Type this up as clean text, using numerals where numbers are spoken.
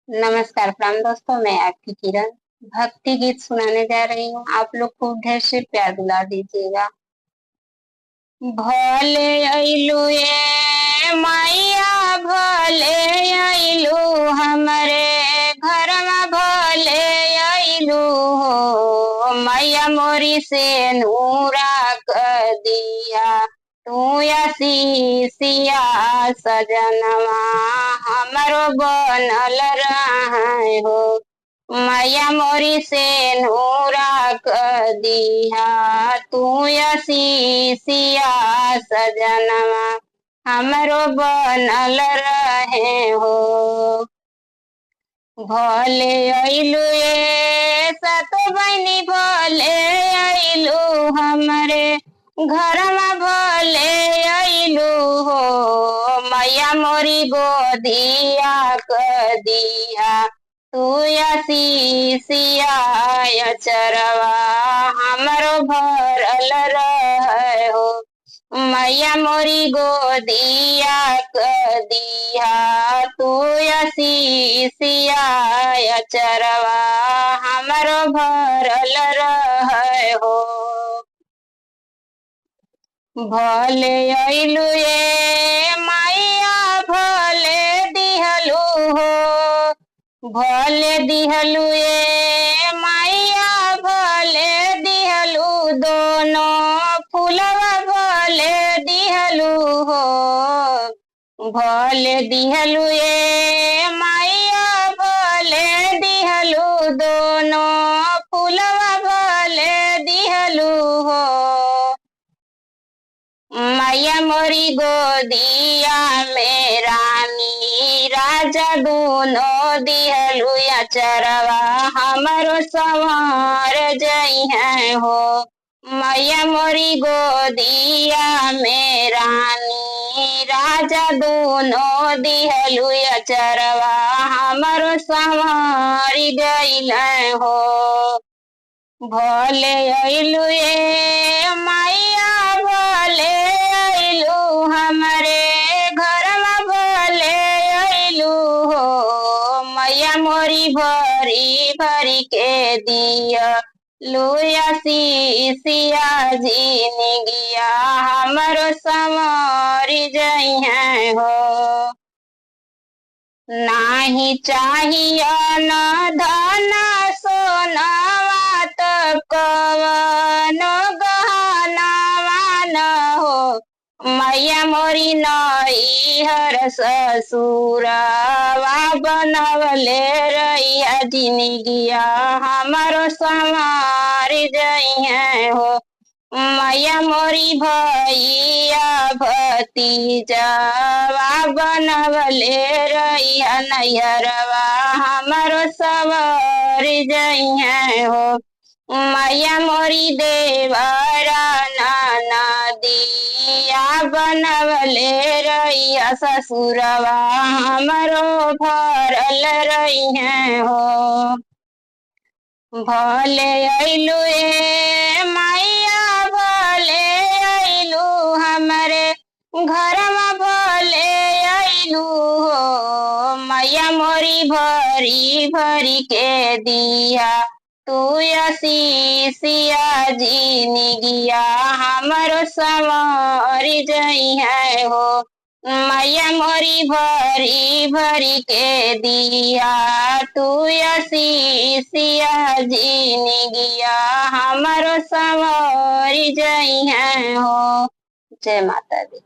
नमस्कार प्रणाम दोस्तों, मैं आपकी किरण भक्ति गीत सुनाने जा रही हूँ। आप लोग को ढेर से प्यार दुलार दीजिएगा। भले अइलू ये मैया, भले अइलू हमरे घर में, भले अइलू हो मैया मोरी से नूरा कर दिया। तू या सिया सजनवा हमरो बनल रहे हो, मैया मोरी से नूरा कर दिया। तू या सिया सजनवा हमरो बनल रहे हो। भले अइलू ये सत बहनी, भले अइलू हमरे घर में, भले अइलू हो मैया मोरी गोदिया कर दिया। तू या सिया चरवा हमरो भरल रहे हो, मैया मोरी गोदिया कर दिया। तू या सिया चरवा हमरो भरल रहे हो। भले अइलू ये मैया, भले दिहलू हो, भले दिहलू ये मैया, भले दिहलू दोनों फूलवा, भले दिहलू हो, भले दिहलू ये मैया, भले दिहलू दोनों फूलवा, भले दिहलू हो मैया मोरी गोदिया में रानी राजा दोनों दिहलू या चरवा हमरो संवार जई है हो। मैया मोरी गोदिया में रानी राजा दोनों दिहलू या चरवा हमरो संवार गई हो। भले अइलू ये मैया, भले अइलू हमरे घर में, भले अइलू हो मैया मोरी भरी भरी के दिया। लुया सिया जी निगिया हमरो संवारी जई है हो। नाही चाहिए न धन सोनावा, तो कवनो गहनावा न हो मैया मोरी नैहर ससुरवा बनवले रहिया जिनगिया हमरो संवार जई है हो। मैया मोरी भैया भतीजावा बनवले रहिया नैहरवा हमरो संवार जई है हो। मैया मोरी देवरा ननदिया बनवले रहिया ससुरवा हमरो भरल रही है हो। भले अइलू ये मैया, भले अइलू हमरे घर में, भले अइलू हो मैया मोरी भरी भरी के दिया। तू या सिया जी निगिया हमरो संवारी जई है हो। मैया मोरी भरी भरी के दिया। तू या सिया जी निगिया हमरो संवारी जई है हो। जय माता दी।